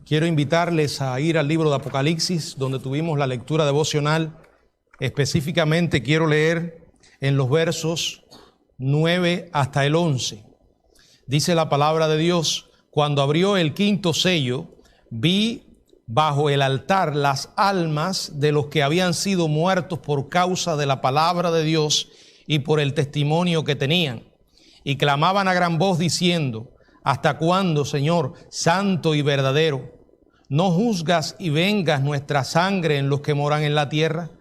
Quiero invitarles a ir al libro de Apocalipsis, donde tuvimos la lectura devocional. Específicamente quiero leer en los versos 9 hasta el 11. Dice la palabra de Dios: cuando abrió el quinto sello, vi bajo el altar las almas de los que habían sido muertos por causa de la palabra de Dios y por el testimonio que tenían. Y clamaban a gran voz diciendo: ¿hasta cuándo, Señor, santo y verdadero, no juzgas y vengas nuestra sangre en los que moran en la tierra?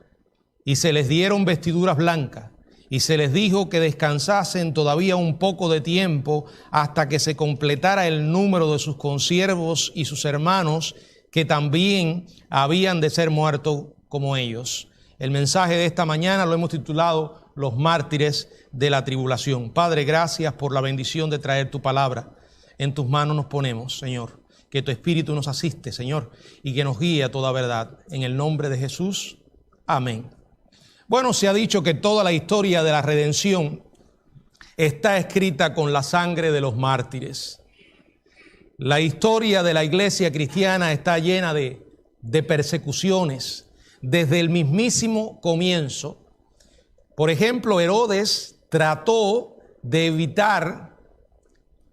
Y se les dieron vestiduras blancas, y se les dijo que descansasen todavía un poco de tiempo hasta que se completara el número de sus consiervos y sus hermanos, que también habían de ser muertos como ellos. El mensaje de esta mañana lo hemos titulado Los mártires de la tribulación. Padre, gracias por la bendición de traer tu palabra. En tus manos nos ponemos, Señor. Que tu Espíritu nos asiste, Señor, y que nos guíe a toda verdad. En el nombre de Jesús, amén. Bueno, se ha dicho que toda la historia de la redención está escrita con la sangre de los mártires. La historia de la iglesia cristiana está llena de persecuciones desde el mismísimo comienzo. Por ejemplo, Herodes trató de evitar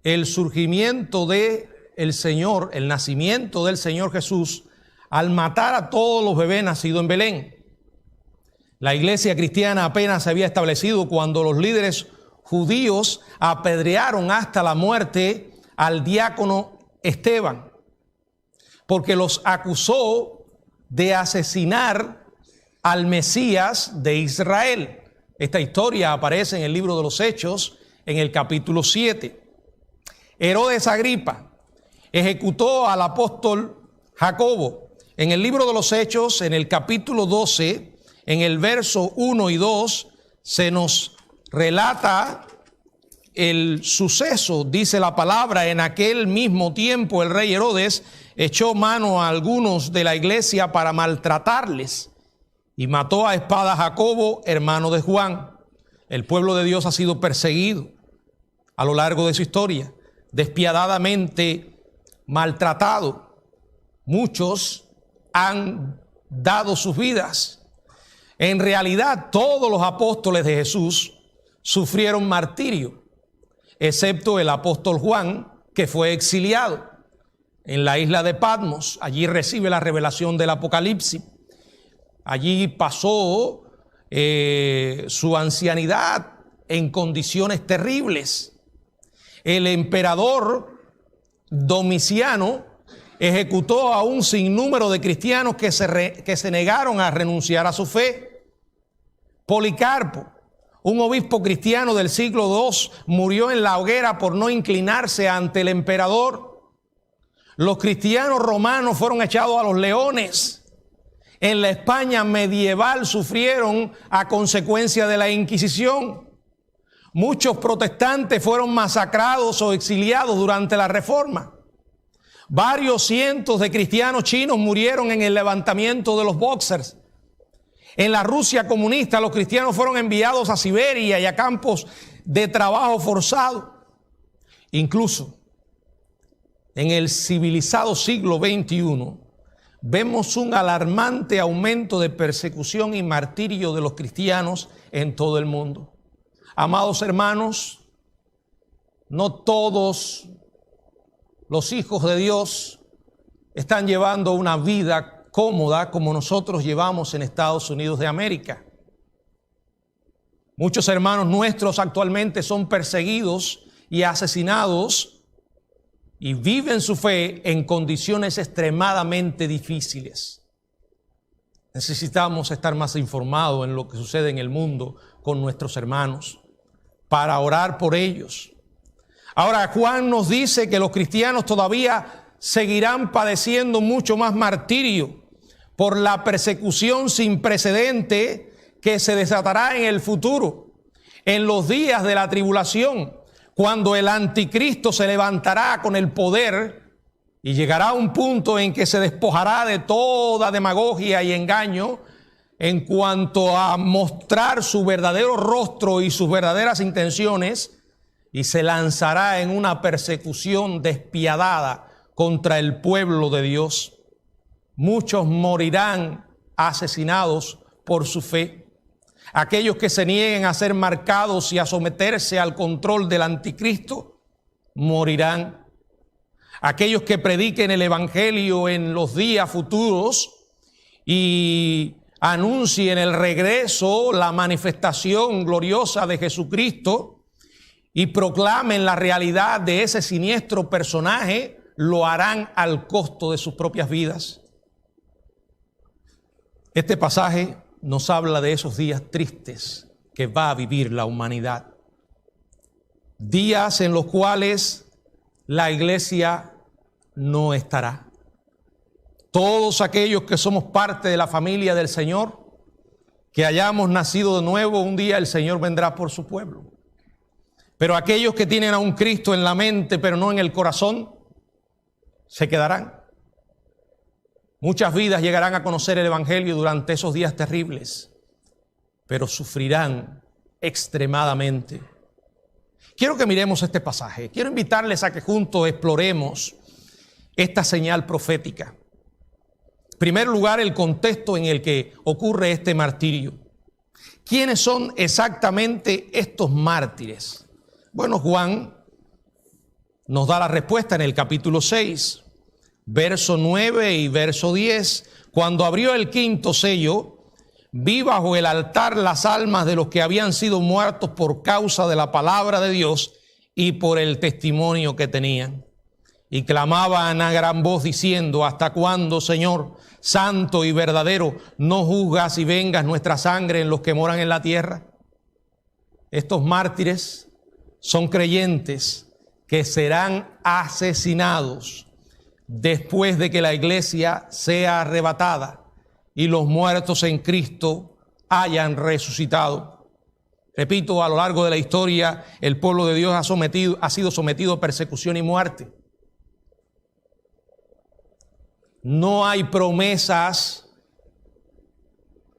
el surgimiento de el Señor, el nacimiento del Señor Jesús, al matar a todos los bebés nacidos en Belén. La iglesia cristiana apenas se había establecido cuando los líderes judíos apedrearon hasta la muerte al diácono Esteban, porque los acusó de asesinar al Mesías de Israel. Esta historia aparece en el libro de los Hechos, en el capítulo 7. Herodes Agripa ejecutó al apóstol Jacobo. En el libro de los Hechos, en el capítulo 12, en el verso 1 y 2, se nos relata el suceso. Dice la palabra: en aquel mismo tiempo el rey Herodes echó mano a algunos de la iglesia para maltratarles y mató a espada a Jacobo, hermano de Juan. El pueblo de Dios ha sido perseguido a lo largo de su historia, despiadadamente maltratado. Muchos han dado sus vidas. En realidad, todos los apóstoles de Jesús sufrieron martirio, excepto el apóstol Juan, que fue exiliado en la isla de Patmos. Allí recibe la revelación del Apocalipsis. Allí pasó su ancianidad en condiciones terribles. El emperador Domiciano ejecutó a un sinnúmero de cristianos que se negaron a renunciar a su fe. Policarpo, un obispo cristiano del siglo II, murió en la hoguera por no inclinarse ante el emperador. Los cristianos romanos fueron echados a los leones. En la España medieval sufrieron a consecuencia de la Inquisición. Muchos protestantes fueron masacrados o exiliados durante la Reforma. Varios cientos de cristianos chinos murieron en el levantamiento de los Bóxers. En la Rusia comunista, los cristianos fueron enviados a Siberia y a campos de trabajo forzado. Incluso en el civilizado siglo XXI, vemos un alarmante aumento de persecución y martirio de los cristianos en todo el mundo. Amados hermanos, no todos los hijos de Dios están llevando una vida cómoda como nosotros llevamos en Estados Unidos de América. Muchos hermanos nuestros actualmente son perseguidos y asesinados y viven su fe en condiciones extremadamente difíciles. Necesitamos estar más informados en lo que sucede en el mundo con nuestros hermanos, para orar por ellos. Ahora, Juan nos dice que los cristianos todavía seguirán padeciendo mucho más martirio por la persecución sin precedente que se desatará en el futuro, en los días de la tribulación, cuando el anticristo se levantará con el poder y llegará a un punto en que se despojará de toda demagogia y engaño en cuanto a mostrar su verdadero rostro y sus verdaderas intenciones, y se lanzará en una persecución despiadada contra el pueblo de Dios. Muchos morirán asesinados por su fe. Aquellos que se nieguen a ser marcados y a someterse al control del anticristo morirán. Aquellos que prediquen el evangelio en los días futuros y anuncien el regreso, la manifestación gloriosa de Jesucristo y proclamen la realidad de ese siniestro personaje, lo harán al costo de sus propias vidas. Este pasaje nos habla de esos días tristes que va a vivir la humanidad. Días en los cuales la iglesia no estará. Todos aquellos que somos parte de la familia del Señor, que hayamos nacido de nuevo, un día el Señor vendrá por su pueblo. Pero aquellos que tienen a un Cristo en la mente, pero no en el corazón, se quedarán. Muchas vidas llegarán a conocer el evangelio durante esos días terribles, pero sufrirán extremadamente. Quiero que miremos este pasaje. Quiero invitarles a que juntos exploremos esta señal profética. En primer lugar, el contexto en el que ocurre este martirio. ¿Quiénes son exactamente estos mártires? Bueno, Juan nos da la respuesta en el capítulo 6, verso 9 y verso 10. Cuando abrió el quinto sello, vi bajo el altar las almas de los que habían sido muertos por causa de la palabra de Dios y por el testimonio que tenían. Y clamaban a gran voz diciendo: ¿hasta cuándo, Señor, santo y verdadero, no juzgas y vengas nuestra sangre en los que moran en la tierra? Estos mártires son creyentes que serán asesinados después de que la iglesia sea arrebatada y los muertos en Cristo hayan resucitado. Repito, a lo largo de la historia, el pueblo de Dios ha sido sometido a persecución y muerte. No hay promesas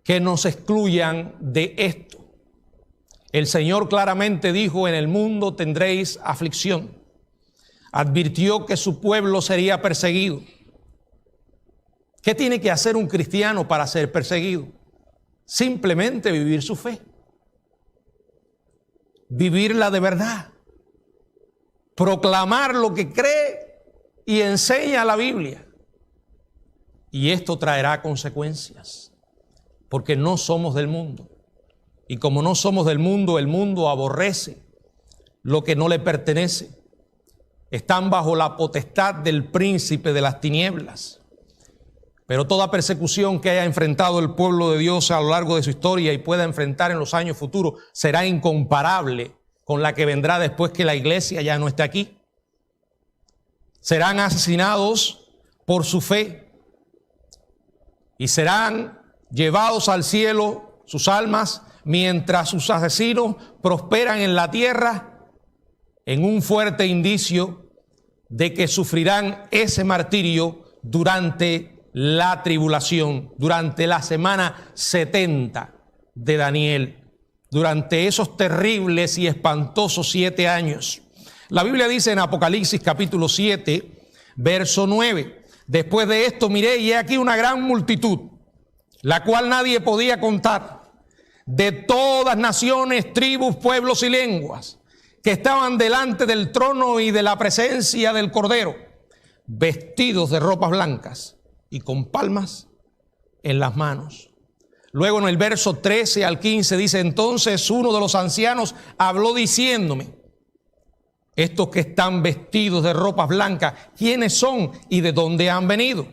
que nos excluyan de esto. El Señor claramente dijo: en el mundo tendréis aflicción. Advirtió que su pueblo sería perseguido. ¿Qué tiene que hacer un cristiano para ser perseguido? Simplemente vivir su fe. Vivirla de verdad. Proclamar lo que cree y enseña la Biblia. Y esto traerá consecuencias, porque no somos del mundo. Y como no somos del mundo, el mundo aborrece lo que no le pertenece. Están bajo la potestad del príncipe de las tinieblas. Pero toda persecución que haya enfrentado el pueblo de Dios a lo largo de su historia y pueda enfrentar en los años futuros será incomparable con la que vendrá después que la iglesia ya no esté aquí. Serán asesinados por su fe y serán llevados al cielo sus almas mientras sus asesinos prosperan en la tierra, en un fuerte indicio de que sufrirán ese martirio durante la tribulación, durante la semana 70 de Daniel, durante esos terribles y espantosos 7 años. La Biblia dice en Apocalipsis capítulo 7, verso 9, después de esto miré y he aquí una gran multitud, la cual nadie podía contar, de todas naciones, tribus, pueblos y lenguas, que estaban delante del trono y de la presencia del Cordero, vestidos de ropas blancas y con palmas en las manos. Luego en el verso 13 al 15 dice: entonces uno de los ancianos habló diciéndome: estos que están vestidos de ropas blancas, ¿quiénes son y de dónde han venido?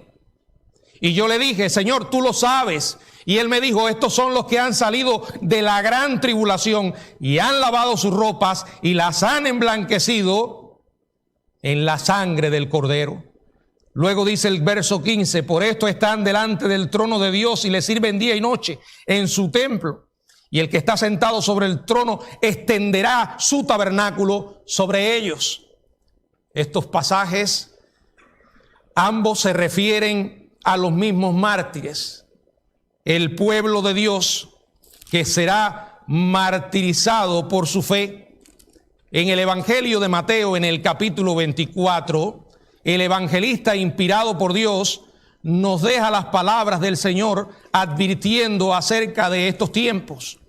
Y yo le dije: Señor, tú lo sabes. Y él me dijo: estos son los que han salido de la gran tribulación y han lavado sus ropas y las han emblanquecido en la sangre del Cordero. Luego dice el verso 15: por esto están delante del trono de Dios y le sirven día y noche en su templo. Y el que está sentado sobre el trono extenderá su tabernáculo sobre ellos. Estos pasajes ambos se refieren a los mismos mártires. El pueblo de Dios que será martirizado por su fe. En el Evangelio de Mateo, en el capítulo 24, el evangelista inspirado por Dios nos deja las palabras del Señor advirtiendo acerca de estos tiempos.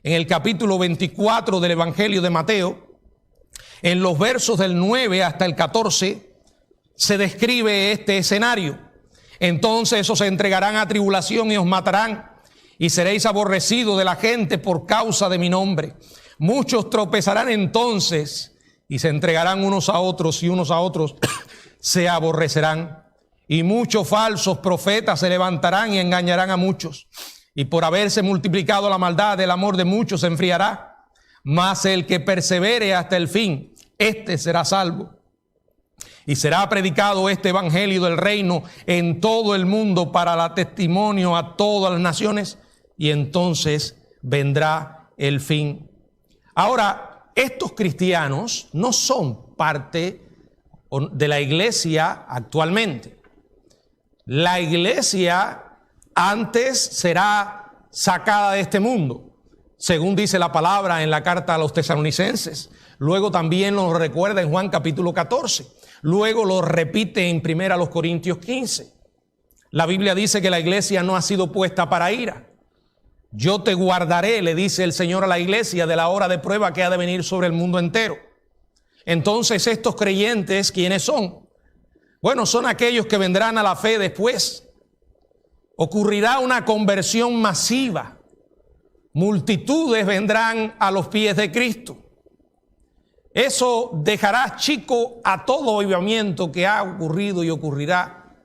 En el capítulo 24 del Evangelio de Mateo, en los versos del 9 hasta el 14, se describe este escenario. Entonces os entregarán a tribulación y os matarán, y seréis aborrecidos de la gente por causa de mi nombre. Muchos tropezarán entonces y se entregarán unos a otros, y unos a otros se aborrecerán. Y muchos falsos profetas se levantarán y engañarán a muchos. Y por haberse multiplicado la maldad, el amor de muchos se enfriará. Mas el que persevere hasta el fin, este será salvo. Y será predicado este evangelio del reino en todo el mundo para dar testimonio a todas las naciones, y entonces vendrá el fin. Ahora, estos cristianos no son parte de la iglesia actualmente. La iglesia antes será sacada de este mundo, según dice la palabra en la carta a los tesalonicenses. Luego también lo recuerda en Juan capítulo 14. Luego lo repite en 1 Corintios 15. La Biblia dice que la iglesia no ha sido puesta para ira. Yo te guardaré, le dice el Señor a la iglesia, de la hora de prueba que ha de venir sobre el mundo entero. Entonces, estos creyentes, ¿quiénes son? Bueno, son aquellos que vendrán a la fe después. Ocurrirá una conversión masiva. Multitudes vendrán a los pies de Cristo. Eso dejará chico a todo avivamiento que ha ocurrido y ocurrirá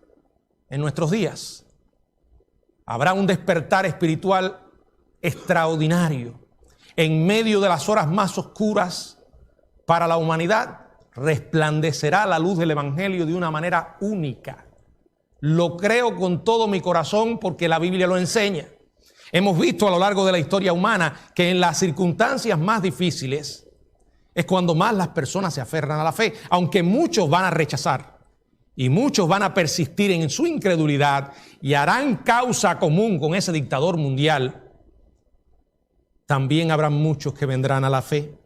en nuestros días. Habrá un despertar espiritual extraordinario. En medio de las horas más oscuras para la humanidad, resplandecerá la luz del evangelio de una manera única. Lo creo con todo mi corazón porque la Biblia lo enseña. Hemos visto a lo largo de la historia humana que en las circunstancias más difíciles es cuando más las personas se aferran a la fe, aunque muchos van a rechazar y muchos van a persistir en su incredulidad y harán causa común con ese dictador mundial. También habrá muchos que vendrán a la fe.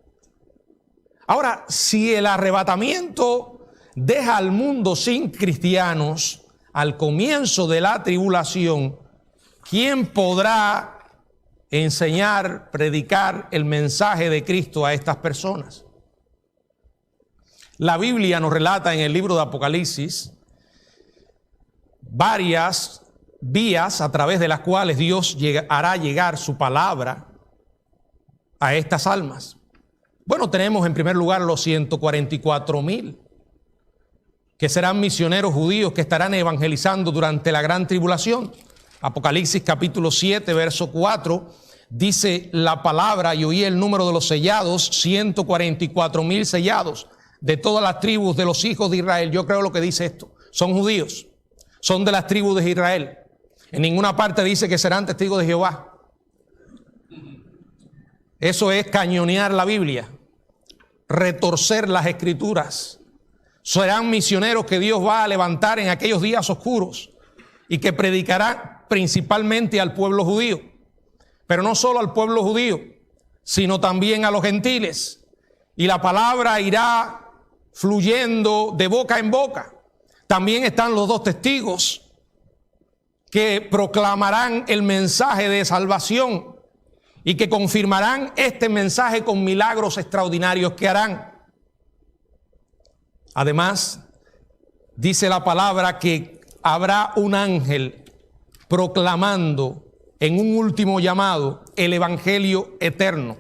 Ahora, si el arrebatamiento deja al mundo sin cristianos al comienzo de la tribulación, ¿quién podrá enseñar, predicar el mensaje de Cristo a estas personas? La Biblia nos relata en el libro de Apocalipsis varias vías a través de las cuales Dios hará llegar su palabra a estas almas. Bueno, tenemos en primer lugar los 144,000 que serán misioneros judíos que estarán evangelizando durante la gran tribulación. Apocalipsis capítulo 7, verso 4, dice la palabra, y oí el número de los sellados, 144,000 sellados de todas las tribus de los hijos de Israel. Yo creo lo que dice esto. Son judíos, son de las tribus de Israel. En ninguna parte dice que serán testigos de Jehová. Eso es cañonear la Biblia, retorcer las escrituras. Serán misioneros que Dios va a levantar en aquellos días oscuros y que predicarán principalmente al pueblo judío, pero no solo al pueblo judío, sino también a los gentiles. Y la palabra irá fluyendo de boca en boca. También están los dos testigos que proclamarán el mensaje de salvación y que confirmarán este mensaje con milagros extraordinarios que harán. Además, dice la palabra que habrá un ángel proclamando en un último llamado el evangelio eterno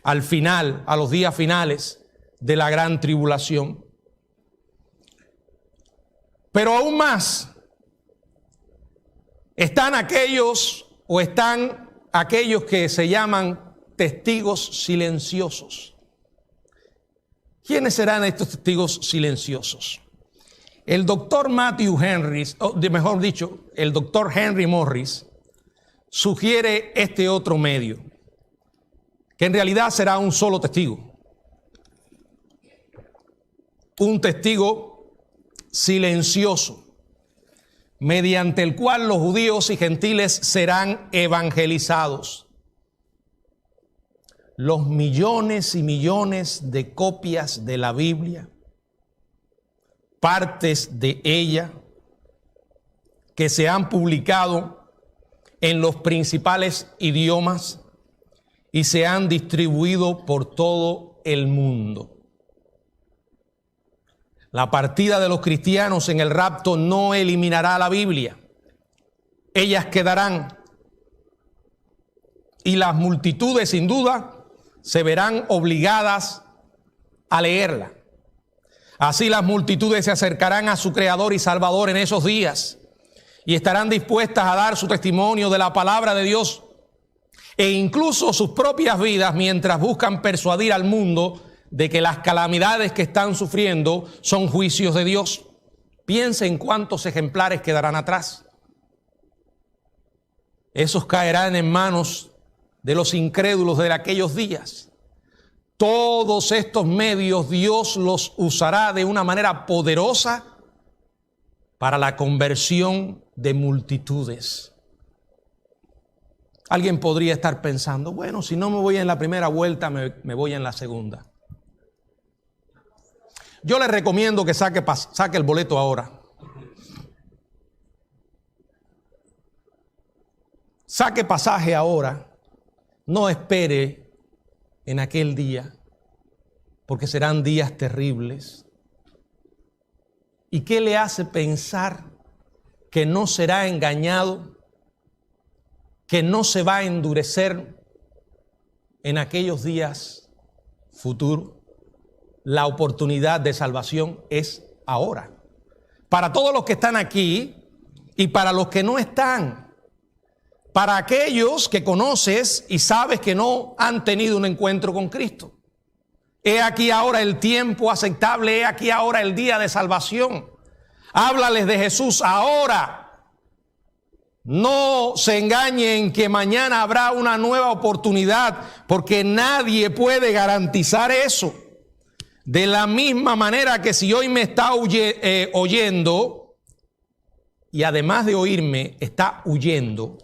al final, a los días finales de la gran tribulación. Pero aún más, están aquellos que se llaman testigos silenciosos. ¿Quiénes serán estos testigos silenciosos? El doctor el doctor Henry Morris sugiere este otro medio, que en realidad será un solo testigo. Un testigo silencioso, mediante el cual los judíos y gentiles serán evangelizados. Los millones y millones de copias de la Biblia partes de ella que se han publicado en los principales idiomas y se han distribuido por todo el mundo. La partida de los cristianos en el rapto no eliminará la Biblia. Ellas quedarán y las multitudes sin duda se verán obligadas a leerla. Así las multitudes se acercarán a su Creador y Salvador en esos días y estarán dispuestas a dar su testimonio de la palabra de Dios e incluso sus propias vidas mientras buscan persuadir al mundo de que las calamidades que están sufriendo son juicios de Dios. Piensen cuántos ejemplares quedarán atrás. Esos caerán en manos de los incrédulos de aquellos días. Todos estos medios Dios los usará de una manera poderosa para la conversión de multitudes. Alguien podría estar pensando, bueno, si no me voy en la primera vuelta, me voy en la segunda. Yo les recomiendo que saque el boleto ahora. Saque pasaje ahora. No espere en aquel día, porque serán días terribles. ¿Y qué le hace pensar que no será engañado, que no se va a endurecer en aquellos días futuros? La oportunidad de salvación es ahora. Para todos los que están aquí y para los que no están. Para aquellos que conoces y sabes que no han tenido un encuentro con Cristo. He aquí ahora el tiempo aceptable, he aquí ahora el día de salvación. Háblales de Jesús ahora. No se engañen que mañana habrá una nueva oportunidad, porque nadie puede garantizar eso. De la misma manera que si hoy me está oyendo y además de oírme está huyendo,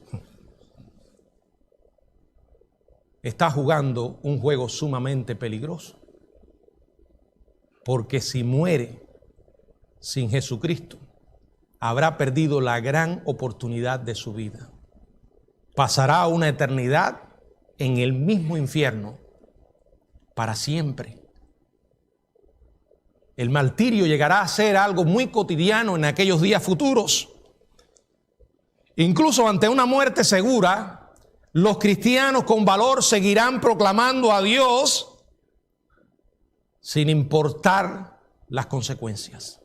está jugando un juego sumamente peligroso. Porque si muere sin Jesucristo, habrá perdido la gran oportunidad de su vida. Pasará una eternidad en el mismo infierno para siempre. El martirio llegará a ser algo muy cotidiano en aquellos días futuros. Incluso ante una muerte segura, los cristianos con valor seguirán proclamando a Dios sin importar las consecuencias.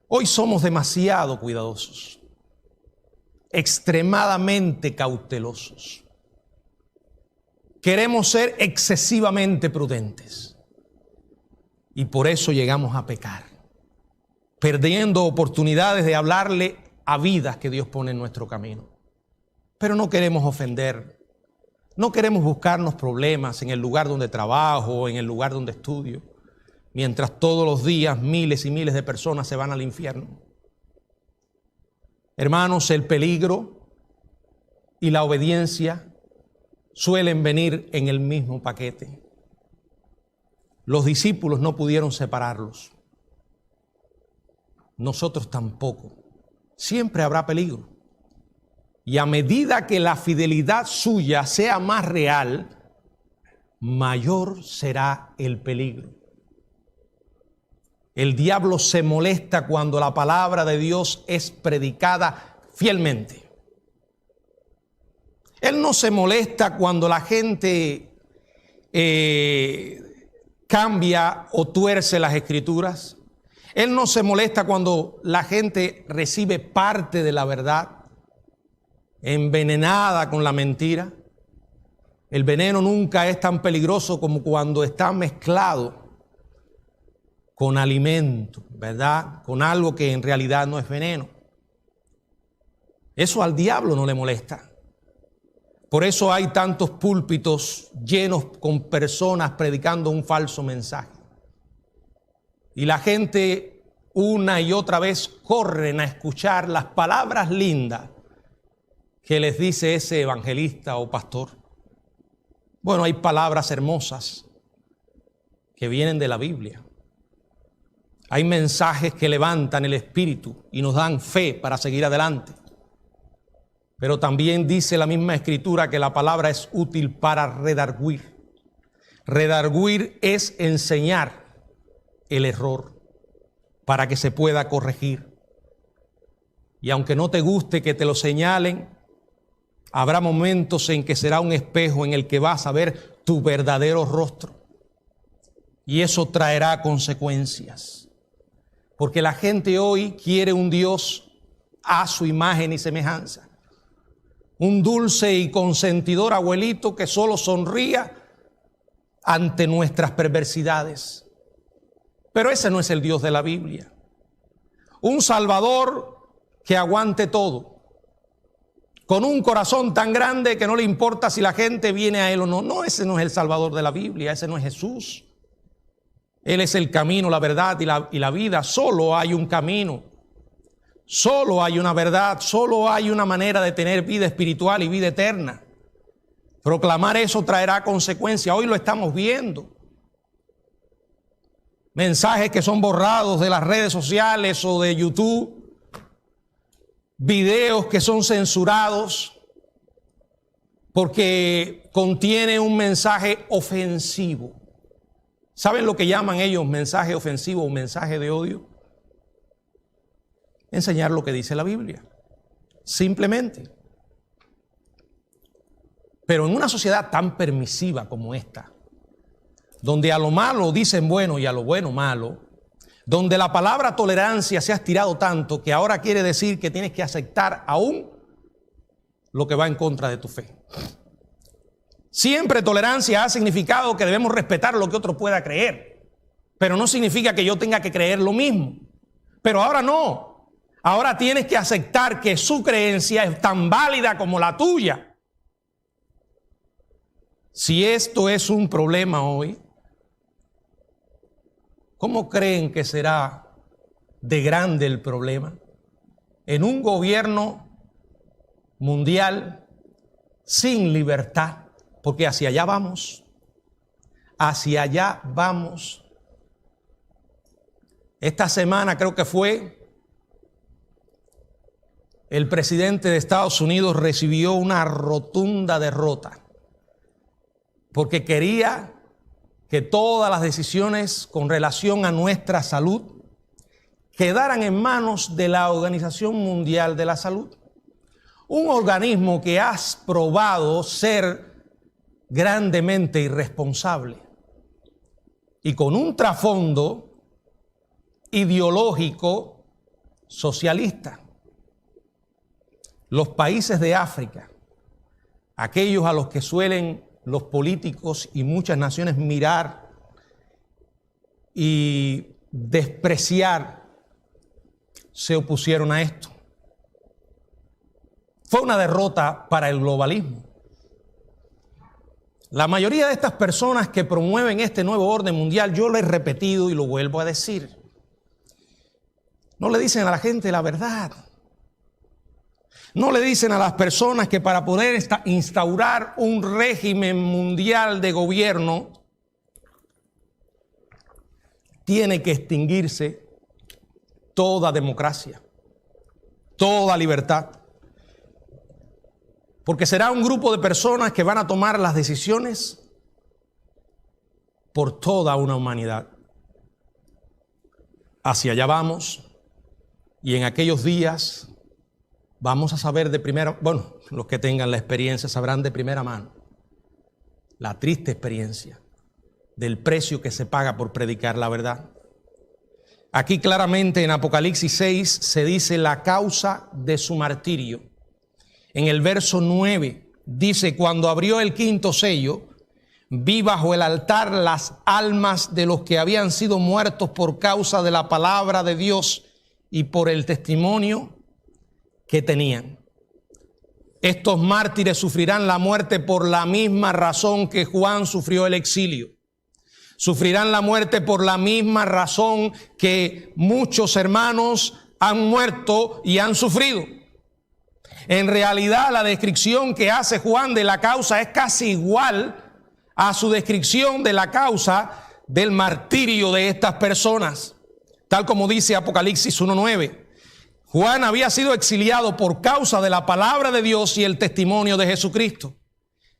Hoy somos demasiado cuidadosos, extremadamente cautelosos. Queremos ser excesivamente prudentes. Y por eso llegamos a pecar, perdiendo oportunidades de hablarle a vidas que Dios pone en nuestro camino. Pero no queremos ofender, no queremos buscarnos problemas en el lugar donde trabajo, en el lugar donde estudio, mientras todos los días miles y miles de personas se van al infierno. Hermanos, el peligro y la obediencia suelen venir en el mismo paquete. Los discípulos no pudieron separarlos. Nosotros tampoco. Siempre habrá peligro. Y a medida que la fidelidad suya sea más real, mayor será el peligro. El diablo se molesta cuando la palabra de Dios es predicada fielmente. Él no se molesta cuando la gente cambia o tuerce las escrituras. Él no se molesta cuando la gente recibe parte de la verdad envenenada con la mentira. El veneno nunca es tan peligroso como cuando está mezclado con alimento, ¿verdad? Con algo que en realidad no es veneno. Eso al diablo no le molesta. Por eso hay tantos púlpitos llenos con personas predicando un falso mensaje. Y la gente una y otra vez corren a escuchar las palabras lindas que les dice ese evangelista o pastor. Bueno, hay palabras hermosas que vienen de la Biblia. Hay mensajes que levantan el espíritu y nos dan fe para seguir adelante. Pero también dice la misma Escritura que la palabra es útil para redarguir. Redarguir es enseñar el error para que se pueda corregir. Y aunque no te guste que te lo señalen, habrá momentos en que será un espejo en el que vas a ver tu verdadero rostro. Y eso traerá consecuencias. Porque la gente hoy quiere un Dios a su imagen y semejanza. Un dulce y consentidor abuelito que solo sonría ante nuestras perversidades. Pero ese no es el Dios de la Biblia. Un Salvador que aguante todo, con un corazón tan grande que no le importa si la gente viene a Él o no. No, ese no es el Salvador de la Biblia, ese no es Jesús. Él es el camino, la verdad y la vida. Solo hay un camino, solo hay una verdad, solo hay una manera de tener vida espiritual y vida eterna. Proclamar eso traerá consecuencias. Hoy lo estamos viendo. Mensajes que son borrados de las redes sociales o de YouTube. Videos que son censurados porque contiene un mensaje ofensivo. ¿Saben lo que llaman ellos mensaje ofensivo o mensaje de odio? Enseñar lo que dice la Biblia. Simplemente. Pero en una sociedad tan permisiva como esta, donde a lo malo dicen bueno y a lo bueno malo, donde la palabra tolerancia se ha estirado tanto que ahora quiere decir que tienes que aceptar aún lo que va en contra de tu fe. Siempre tolerancia ha significado que debemos respetar lo que otro pueda creer, pero no significa que yo tenga que creer lo mismo. Pero ahora no. Ahora tienes que aceptar que su creencia es tan válida como la tuya. Si esto es un problema hoy, ¿cómo creen que será de grande el problema en un gobierno mundial sin libertad? Porque hacia allá vamos. Hacia allá vamos. Esta semana creo que fue, el presidente de Estados Unidos recibió una rotunda derrota porque quería que todas las decisiones con relación a nuestra salud quedaran en manos de la Organización Mundial de la Salud. Un organismo que has probado ser grandemente irresponsable y con un trasfondo ideológico socialista. Los países de África, aquellos a los que suelen los políticos y muchas naciones mirar y despreciar, se opusieron a esto. Fue una derrota para el globalismo. La mayoría de estas personas que promueven este nuevo orden mundial, yo lo he repetido y lo vuelvo a decir, no le dicen a la gente la verdad. No le dicen a las personas que para poder instaurar un régimen mundial de gobierno tiene que extinguirse toda democracia, toda libertad. Porque será un grupo de personas que van a tomar las decisiones por toda una humanidad. Hacia allá vamos, y en aquellos días vamos a saber de primera, bueno, los que tengan la experiencia sabrán de primera mano la triste experiencia del precio que se paga por predicar la verdad. Aquí claramente en Apocalipsis 6 se dice la causa de su martirio. En el verso 9 dice, cuando abrió el quinto sello, vi bajo el altar las almas de los que habían sido muertos por causa de la palabra de Dios y por el testimonio que tenían. Estos mártires sufrirán la muerte por la misma razón que Juan sufrió el exilio. Sufrirán la muerte por la misma razón que muchos hermanos han muerto y han sufrido. En realidad, la descripción que hace Juan de la causa es casi igual a su descripción de la causa del martirio de estas personas. tal como dice Apocalipsis 1:9. Juan había sido exiliado por causa de la palabra de Dios y el testimonio de Jesucristo.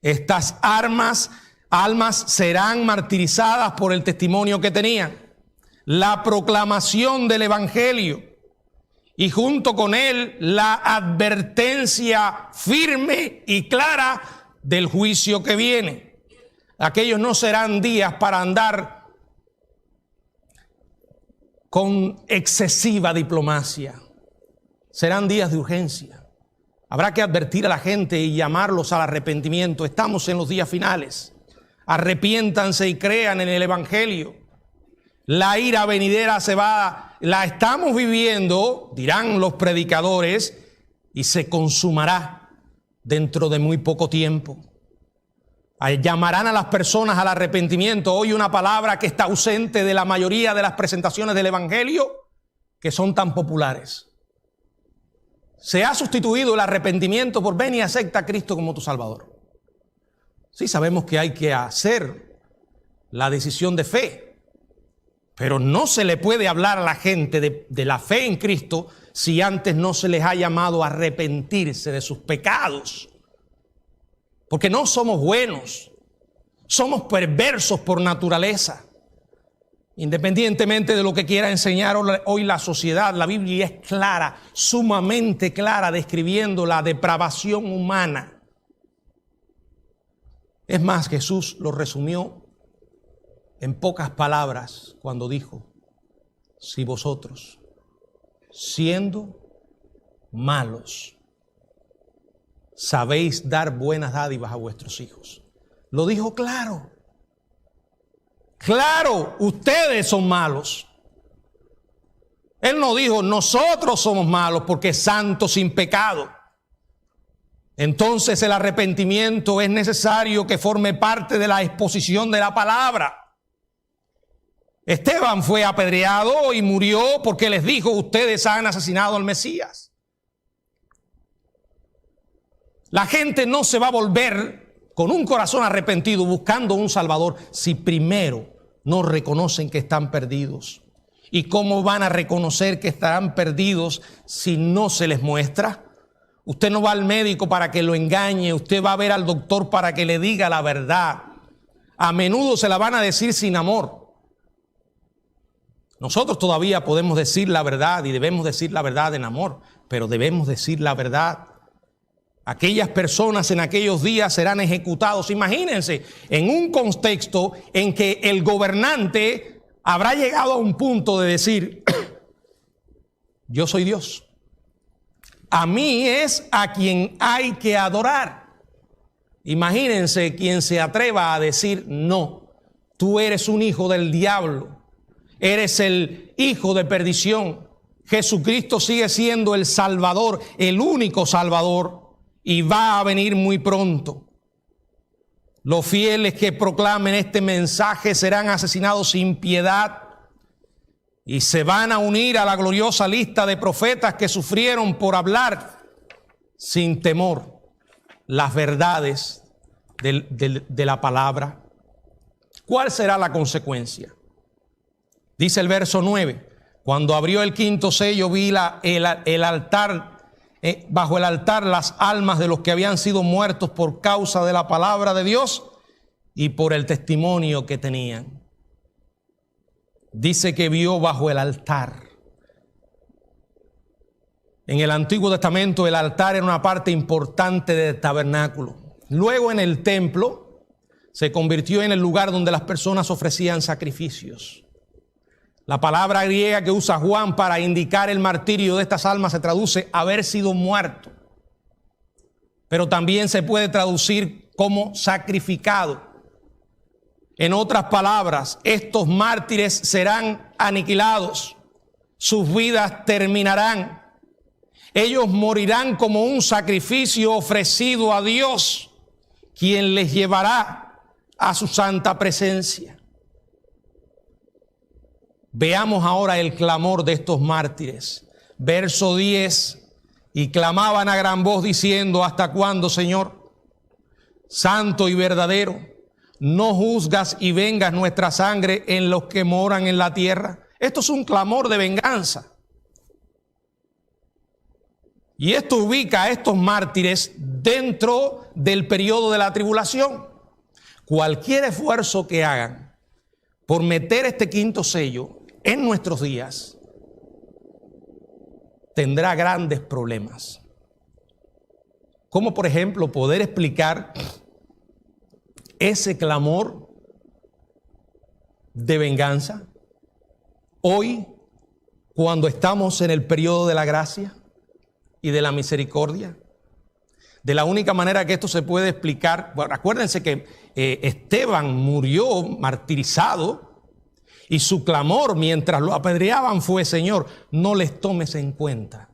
Estas almas serán martirizadas por el testimonio que tenían, la proclamación del evangelio y junto con él la advertencia firme y clara del juicio que viene. Aquellos no serán días para andar con excesiva diplomacia. Serán días de urgencia. Habrá que advertir a la gente y llamarlos al arrepentimiento. Estamos en los días finales. Arrepiéntanse y crean en el evangelio. La ira venidera la estamos viviendo, dirán los predicadores, y se consumará dentro de muy poco tiempo. Llamarán a las personas al arrepentimiento. Hoy una palabra que está ausente de la mayoría de las presentaciones del evangelio, que son tan populares. Se ha sustituido el arrepentimiento por ven y acepta a Cristo como tu Salvador. Sí, sabemos que hay que hacer la decisión de fe, pero no se le puede hablar a la gente de la fe en Cristo si antes no se les ha llamado a arrepentirse de sus pecados. Porque no somos buenos, somos perversos por naturaleza. Independientemente de lo que quiera enseñar hoy la sociedad, la Biblia es clara, sumamente clara, describiendo la depravación humana. Es más, Jesús lo resumió en pocas palabras cuando dijo: si vosotros, siendo malos, sabéis dar buenas dádivas a vuestros hijos. Lo dijo claro. Claro, ustedes son malos. Él no dijo nosotros somos malos porque santos sin pecado. Entonces el arrepentimiento es necesario que forme parte de la exposición de la palabra. Esteban fue apedreado y murió porque les dijo: ustedes han asesinado al Mesías. La gente no se va a volver con un corazón arrepentido buscando un Salvador si primero no reconocen que están perdidos. ¿Y cómo van a reconocer que estarán perdidos si no se les muestra? Usted no va al médico para que lo engañe, usted va a ver al doctor para que le diga la verdad. A menudo se la van a decir sin amor. Nosotros todavía podemos decir la verdad y debemos decir la verdad en amor, pero debemos decir la verdad. Aquellas personas en aquellos días serán ejecutados. Imagínense, en un contexto en que el gobernante habrá llegado a un punto de decir: yo soy Dios. A mí es a quien hay que adorar. Imagínense quien se atreva a decir: no, tú eres un hijo del diablo, eres el hijo de perdición. Jesucristo sigue siendo el Salvador, el único Salvador, y va a venir muy pronto. Los fieles que proclamen este mensaje serán asesinados sin piedad y se van a unir a la gloriosa lista de profetas que sufrieron por hablar sin temor las verdades de la palabra. ¿Cuál será la consecuencia? Dice el verso 9: cuando abrió el quinto sello vi el altar, bajo el altar las almas de los que habían sido muertos por causa de la palabra de Dios y por el testimonio que tenían. Dice que vio bajo el altar. En el Antiguo Testamento el altar era una parte importante del tabernáculo. Luego en el templo se convirtió en el lugar donde las personas ofrecían sacrificios. La palabra griega que usa Juan para indicar el martirio de estas almas se traduce haber sido muerto, pero también se puede traducir como sacrificado. En otras palabras, estos mártires serán aniquilados, sus vidas terminarán, ellos morirán como un sacrificio ofrecido a Dios, quien les llevará a su santa presencia. Veamos ahora el clamor de estos mártires. Verso 10: y clamaban a gran voz diciendo: ¿hasta cuándo, Señor? Santo y verdadero, ¿no juzgas y vengas nuestra sangre en los que moran en la tierra? Esto es un clamor de venganza. Y esto ubica a estos mártires dentro del periodo de la tribulación. Cualquier esfuerzo que hagan por meter este quinto sello en nuestros días tendrá grandes problemas. Como por ejemplo poder explicar ese clamor de venganza hoy, cuando estamos en el periodo de la gracia y de la misericordia. De la única manera que esto se puede explicar, bueno, acuérdense que Esteban murió martirizado y su clamor mientras lo apedreaban fue: Señor, no les tomes en cuenta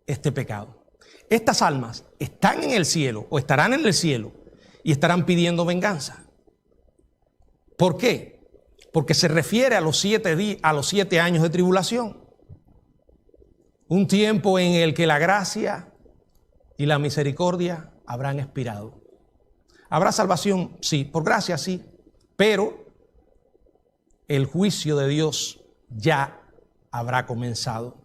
este pecado. Estas almas están en el cielo o estarán en el cielo y estarán pidiendo venganza. ¿Por qué? Porque se refiere a los 7 años de tribulación. Un tiempo en el que la gracia y la misericordia habrán expirado. ¿Habrá salvación? Sí, por gracia sí, pero el juicio de Dios ya habrá comenzado.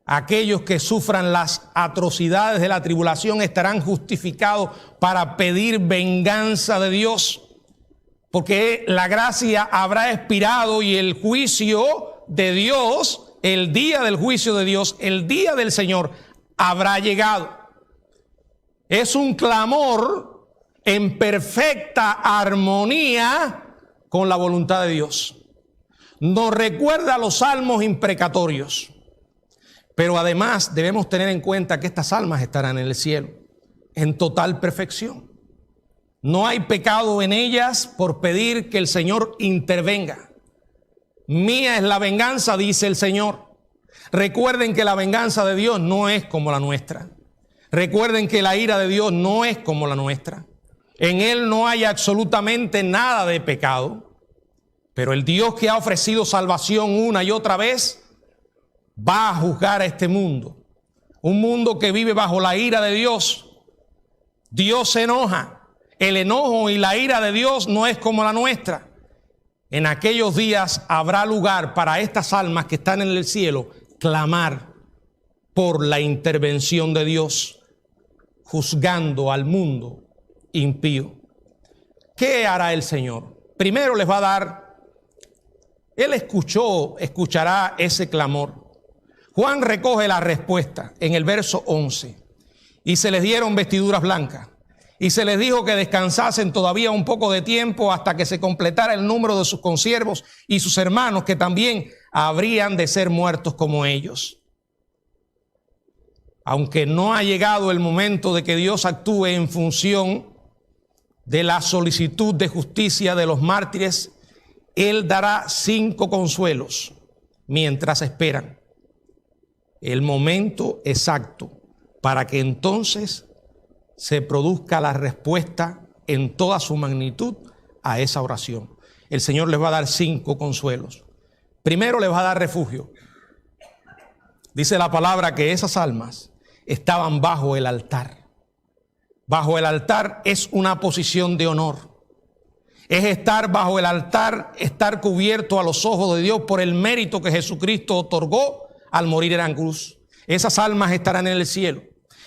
Aquellos que sufran las atrocidades de la tribulación estarán justificados para pedir venganza de Dios, porque la gracia habrá expirado y el juicio de Dios, el día del juicio de Dios, el día del Señor, habrá llegado. Es un clamor en perfecta armonía con la voluntad de Dios. Nos recuerda los salmos imprecatorios, pero además debemos tener en cuenta que estas almas estarán en el cielo en total perfección. No hay pecado en ellas por pedir que el Señor intervenga. Mía es la venganza, dice el Señor. Recuerden que la venganza de Dios no es como la nuestra. Recuerden que la ira de Dios no es como la nuestra. En Él no hay absolutamente nada de pecado. Pero el Dios que ha ofrecido salvación una y otra vez va a juzgar a este mundo. Un mundo que vive bajo la ira de Dios. Dios se enoja. El enojo y la ira de Dios no es como la nuestra. En aquellos días habrá lugar para estas almas que están en el cielo clamar por la intervención de Dios, juzgando al mundo impío. ¿Qué hará el Señor? Primero les va a dar, Él escuchará ese clamor. Juan recoge la respuesta en el verso 11. Y se les dieron vestiduras blancas. Y se les dijo que descansasen todavía un poco de tiempo hasta que se completara el número de sus consiervos y sus hermanos, que también habrían de ser muertos como ellos. Aunque no ha llegado el momento de que Dios actúe en función de la solicitud de justicia de los mártires, Él dará 5 consuelos mientras esperan el momento exacto para que entonces se produzca la respuesta en toda su magnitud a esa oración. El Señor les va a dar 5 consuelos. Primero les va a dar refugio. Dice la palabra que esas almas estaban bajo el altar. Bajo el altar es una posición de honor. Es estar bajo el altar, estar cubierto a los ojos de Dios por el mérito que Jesucristo otorgó al morir en la cruz. Esas almas estarán en el cielo.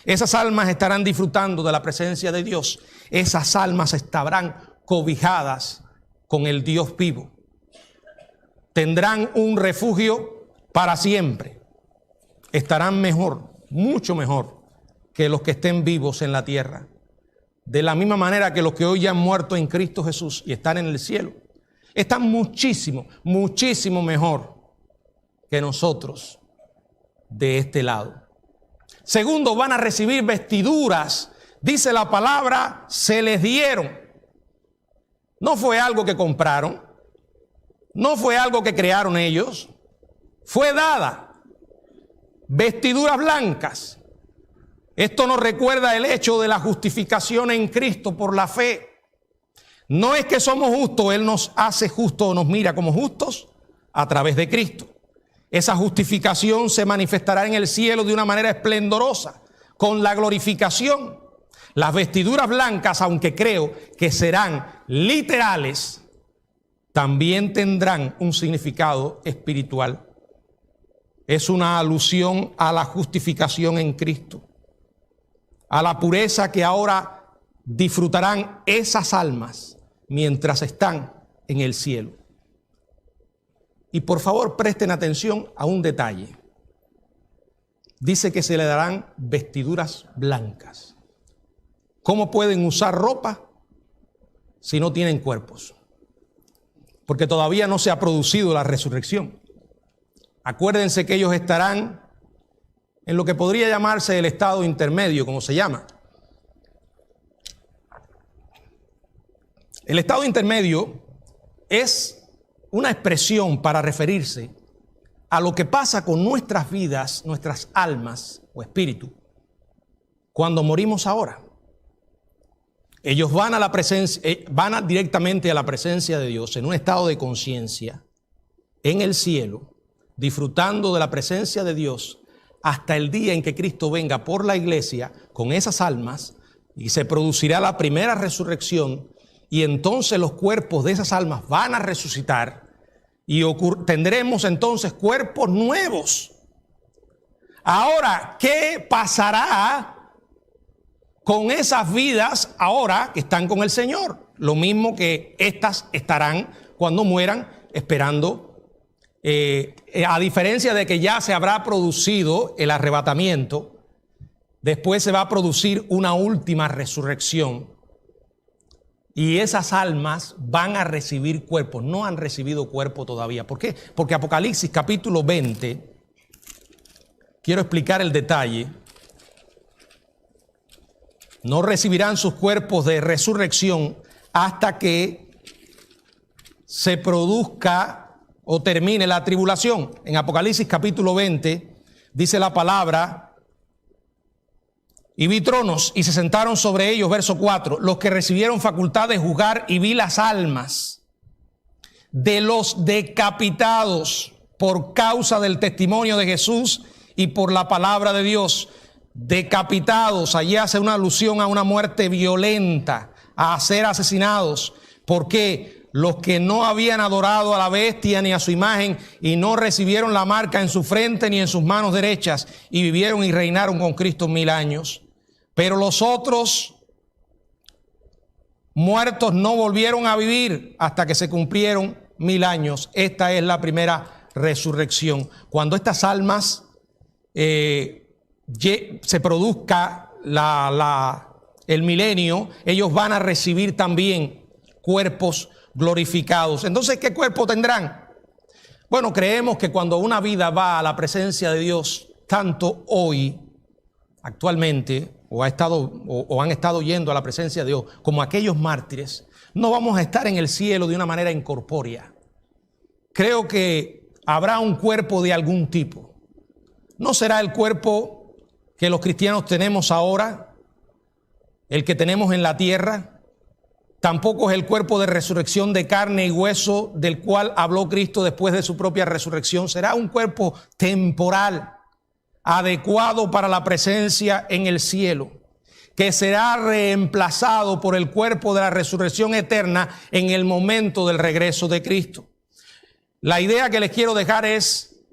Esas almas estarán disfrutando de la presencia de Dios. Esas almas estarán cobijadas con el Dios vivo. Tendrán un refugio para siempre. Estarán mejor, mucho mejor que los que estén vivos en la tierra. De la misma manera que los que hoy ya han muerto en Cristo Jesús y están en el cielo, están muchísimo, muchísimo mejor que nosotros de este lado. Segundo, van a recibir vestiduras. Dice la palabra, se les dieron. No fue algo que compraron. No fue algo que crearon ellos. Fue dada. Vestiduras blancas. Esto nos recuerda el hecho de la justificación en Cristo por la fe. No es que somos justos, Él nos hace justos o nos mira como justos a través de Cristo. Esa justificación se manifestará en el cielo de una manera esplendorosa, con la glorificación. Las vestiduras blancas, aunque creo que serán literales, también tendrán un significado espiritual. Es una alusión a la justificación en Cristo, a la pureza que ahora disfrutarán esas almas mientras están en el cielo. Y por favor presten atención a un detalle. Dice que se le darán vestiduras blancas. ¿Cómo pueden usar ropa si no tienen cuerpos? Porque todavía no se ha producido la resurrección. Acuérdense que ellos estarán en lo que podría llamarse el estado intermedio, como se llama. El estado intermedio es una expresión para referirse a lo que pasa con nuestras vidas, nuestras almas o espíritu, cuando morimos ahora. Ellos van a la presencia, directamente a la presencia de Dios en un estado de conciencia en el cielo, disfrutando de la presencia de Dios hasta el día en que Cristo venga por la iglesia con esas almas y se producirá la primera resurrección, y entonces los cuerpos de esas almas van a resucitar y tendremos entonces cuerpos nuevos. Ahora, ¿qué pasará con esas vidas ahora que están con el Señor? Lo mismo que estas estarán cuando mueran, esperando, a diferencia de que ya se habrá producido el arrebatamiento, después se va a producir una última resurrección. Y esas almas van a recibir cuerpos. No han recibido cuerpo todavía. ¿Por qué? Porque Apocalipsis capítulo 20, quiero explicar el detalle. No recibirán sus cuerpos de resurrección hasta que se produzca o termine la tribulación. En Apocalipsis capítulo 20 dice la palabra: y vi tronos y se sentaron sobre ellos, verso 4, los que recibieron facultad de juzgar, y vi las almas de los decapitados por causa del testimonio de Jesús y por la palabra de Dios. Decapitados, allí hace una alusión a una muerte violenta, a ser asesinados, porque los que no habían adorado a la bestia ni a su imagen y no recibieron la marca en su frente ni en sus manos derechas, y vivieron y reinaron con Cristo 1000 años. Pero los otros muertos no volvieron a vivir hasta que se cumplieron 1000 años. Esta es la primera resurrección. Cuando estas almas se produzca el milenio, ellos van a recibir también cuerpos glorificados. Entonces, ¿qué cuerpo tendrán? Bueno, creemos que cuando una vida va a la presencia de Dios, tanto hoy, actualmente, o han estado yendo a la presencia de Dios, como aquellos mártires, no vamos a estar en el cielo de una manera incorpórea. Creo que habrá un cuerpo de algún tipo. No será el cuerpo que los cristianos tenemos ahora, el que tenemos en la tierra. Tampoco es el cuerpo de resurrección de carne y hueso del cual habló Cristo después de su propia resurrección. Será un cuerpo temporal, adecuado para la presencia en el cielo, que será reemplazado por el cuerpo de la resurrección eterna en el momento del regreso de Cristo. La idea que les quiero dejar es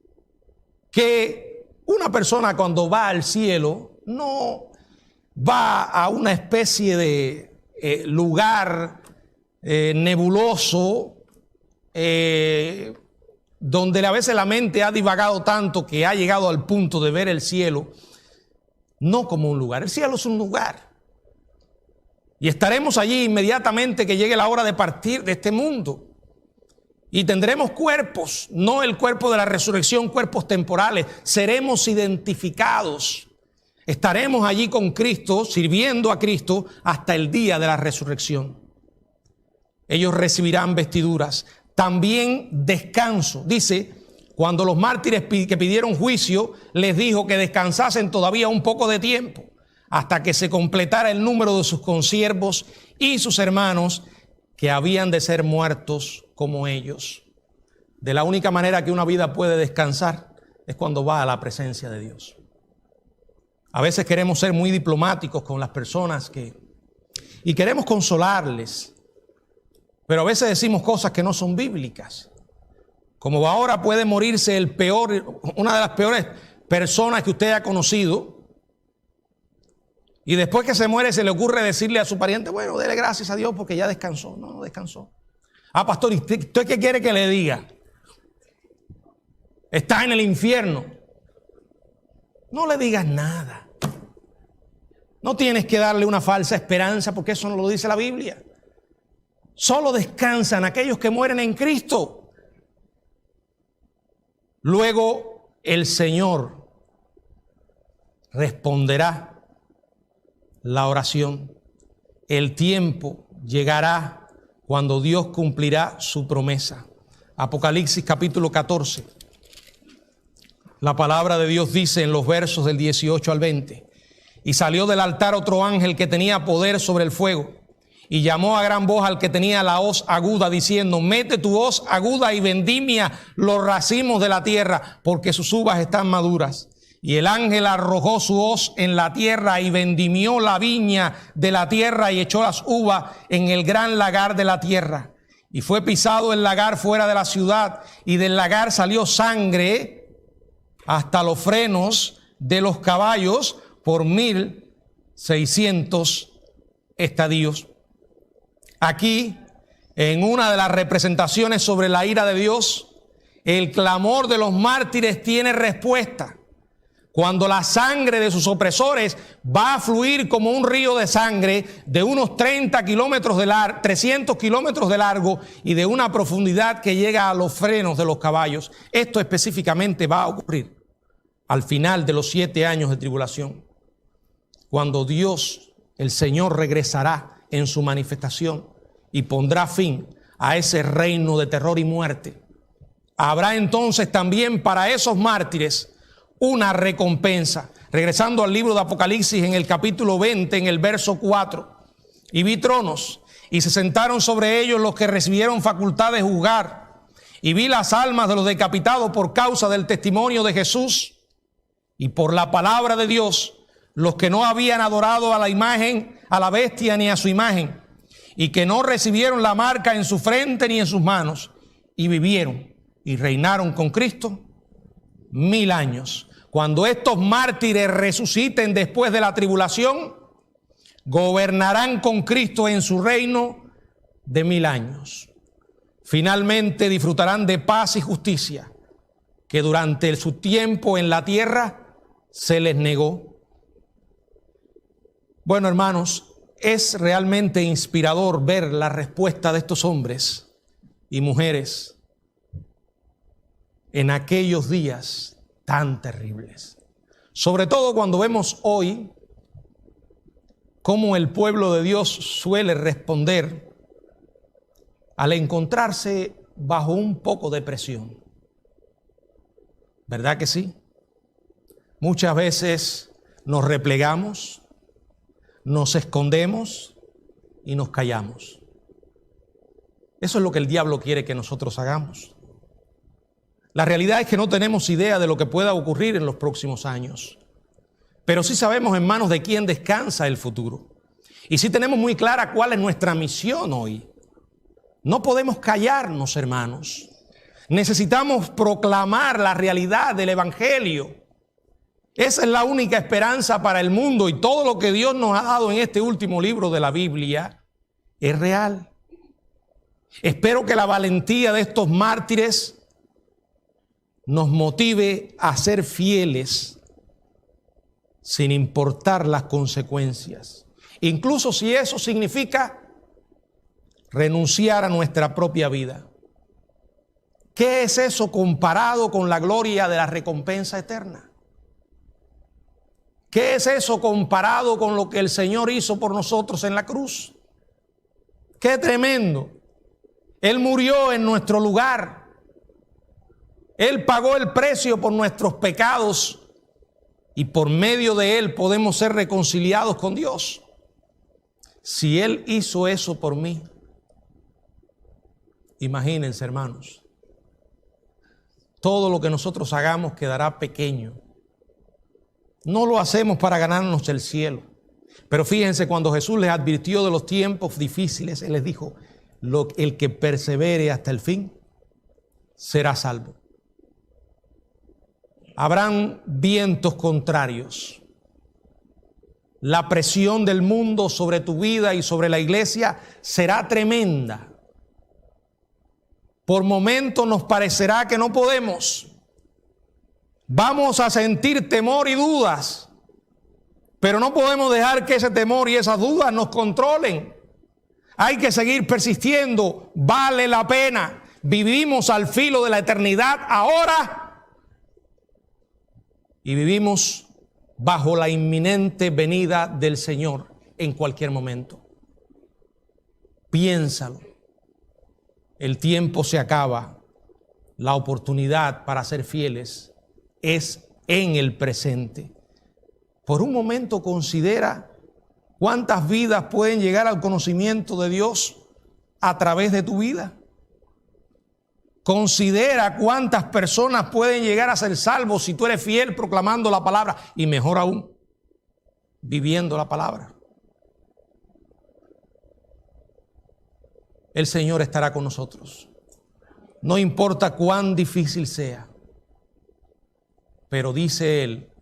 que una persona cuando va al cielo no va a una especie de lugar nebuloso, donde a veces la mente ha divagado tanto que ha llegado al punto de ver el cielo no como un lugar. El cielo es un lugar. Y estaremos allí inmediatamente que llegue la hora de partir de este mundo. Y tendremos cuerpos, no el cuerpo de la resurrección, cuerpos temporales. Seremos identificados. Estaremos allí con Cristo, sirviendo a Cristo hasta el día de la resurrección. Ellos recibirán vestiduras. También descanso. Dice, cuando los mártires que pidieron juicio, les dijo que descansasen todavía un poco de tiempo, hasta que se completara el número de sus consiervos y sus hermanos, que habían de ser muertos como ellos. De la única manera que una vida puede descansar es cuando va a la presencia de Dios. A veces queremos ser muy diplomáticos con las personas y queremos consolarles. Pero a veces decimos cosas que no son bíblicas. Como ahora puede morirse una de las peores personas que usted ha conocido, y después que se muere se le ocurre decirle a su pariente, bueno, dele gracias a Dios porque ya descansó. No descansó. Ah, pastor, ¿y usted qué quiere que le diga? Está en el infierno. No le digas nada. No tienes que darle una falsa esperanza porque eso no lo dice la Biblia. Solo descansan aquellos que mueren en Cristo. Luego el Señor responderá la oración. El tiempo llegará cuando Dios cumplirá su promesa. Apocalipsis capítulo 14. La palabra de Dios dice en los versos del 18 al 20. Y salió del altar otro ángel que tenía poder sobre el fuego. Y llamó a gran voz al que tenía la hoz aguda, diciendo, mete tu hoz aguda y vendimia los racimos de la tierra, porque sus uvas están maduras. Y el ángel arrojó su hoz en la tierra y vendimió la viña de la tierra y echó las uvas en el gran lagar de la tierra. Y fue pisado el lagar fuera de la ciudad, y del lagar salió sangre hasta los frenos de los caballos por 1,600 estadios. Aquí, en una de las representaciones sobre la ira de Dios, el clamor de los mártires tiene respuesta. Cuando la sangre de sus opresores va a fluir como un río de sangre de unos 300 kilómetros de largo y de una profundidad que llega a los frenos de los caballos. Esto específicamente va a ocurrir al final de los 7 años de tribulación, cuando Dios, el Señor, regresará en su manifestación y pondrá fin a ese reino de terror y muerte. Habrá entonces también para esos mártires una recompensa. Regresando al libro de Apocalipsis en el capítulo 20, en el verso 4. Y vi tronos, y se sentaron sobre ellos los que recibieron facultad de juzgar. Y vi las almas de los decapitados por causa del testimonio de Jesús y por la palabra de Dios, los que no habían adorado a la imagen, a la bestia ni a su imagen, y que no recibieron la marca en su frente ni en sus manos, y vivieron y reinaron con Cristo 1000 años. Cuando estos mártires resuciten después de la tribulación, gobernarán con Cristo en su reino de 1000 años. Finalmente disfrutarán de paz y justicia, que durante su tiempo en la tierra se les negó. Bueno, hermanos, es realmente inspirador ver la respuesta de estos hombres y mujeres en aquellos días tan terribles. Sobre todo cuando vemos hoy cómo el pueblo de Dios suele responder al encontrarse bajo un poco de presión. ¿Verdad que sí? Muchas veces nos replegamos, nos escondemos y nos callamos. Eso es lo que el diablo quiere que nosotros hagamos. La realidad es que no tenemos idea de lo que pueda ocurrir en los próximos años, pero sí sabemos en manos de quién descansa el futuro. Y sí tenemos muy clara cuál es nuestra misión hoy. No podemos callarnos, hermanos. Necesitamos proclamar la realidad del Evangelio. Esa es la única esperanza para el mundo, y todo lo que Dios nos ha dado en este último libro de la Biblia es real. Espero que la valentía de estos mártires nos motive a ser fieles sin importar las consecuencias, incluso si eso significa renunciar a nuestra propia vida. ¿Qué es eso comparado con la gloria de la recompensa eterna? ¿Qué es eso comparado con lo que el Señor hizo por nosotros en la cruz? ¡Qué tremendo! Él murió en nuestro lugar. Él pagó el precio por nuestros pecados y por medio de Él podemos ser reconciliados con Dios. Si Él hizo eso por mí, imagínense, hermanos, todo lo que nosotros hagamos quedará pequeño. No lo hacemos para ganarnos el cielo. Pero fíjense, cuando Jesús les advirtió de los tiempos difíciles, Él les dijo, el que persevere hasta el fin será salvo. Habrán vientos contrarios. La presión del mundo sobre tu vida y sobre la iglesia será tremenda. Por momentos nos parecerá que no podemos. Vamos a sentir temor y dudas, pero no podemos dejar que ese temor y esas dudas nos controlen. Hay que seguir persistiendo. Vale la pena. Vivimos al filo de la eternidad ahora y vivimos bajo la inminente venida del Señor en cualquier momento. Piénsalo. El tiempo se acaba. La oportunidad para ser fieles es en el presente. Por un momento considera cuántas vidas pueden llegar al conocimiento de Dios a través de tu vida. Considera cuántas personas pueden llegar a ser salvos si tú eres fiel proclamando la palabra y mejor aún, viviendo la palabra. El Señor estará con nosotros. No importa cuán difícil sea, pero dice Él,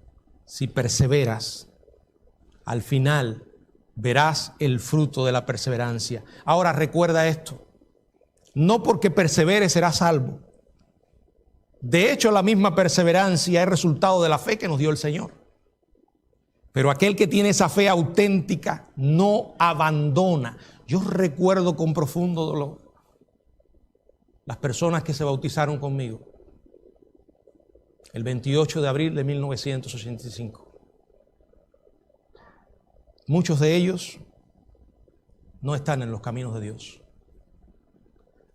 si perseveras, al final verás el fruto de la perseverancia. Ahora recuerda esto, no porque perseveres serás salvo. De hecho, la misma perseverancia es resultado de la fe que nos dio el Señor. Pero aquel que tiene esa fe auténtica no abandona. Yo recuerdo con profundo dolor las personas que se bautizaron conmigo el 28 de abril de 1985. Muchos de ellos no están en los caminos de Dios.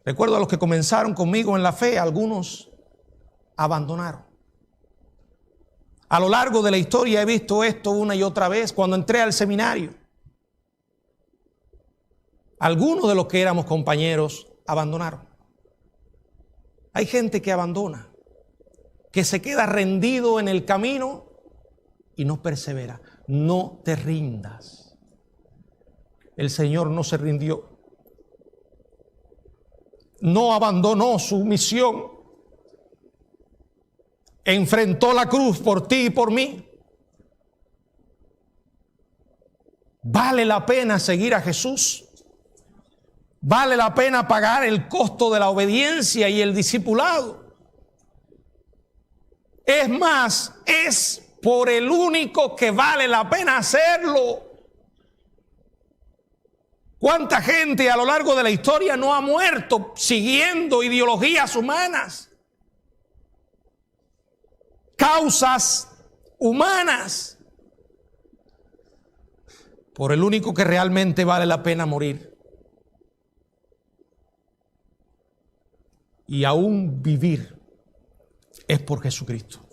Recuerdo a los que comenzaron conmigo en la fe, algunos abandonaron. A lo largo de la historia he visto esto una y otra vez. Cuando entré al seminario, algunos de los que éramos compañeros abandonaron. Hay gente que abandona, que se queda rendido en el camino y no persevera. No te rindas. El Señor no se rindió. No abandonó su misión. Enfrentó la cruz por ti y por mí. Vale la pena seguir a Jesús. Vale la pena pagar el costo de la obediencia y el discipulado. Es más, es por el único que vale la pena hacerlo. ¿Cuánta gente a lo largo de la historia no ha muerto siguiendo ideologías humanas? Causas humanas. Por el único que realmente vale la pena morir. Y aún vivir es por Jesucristo.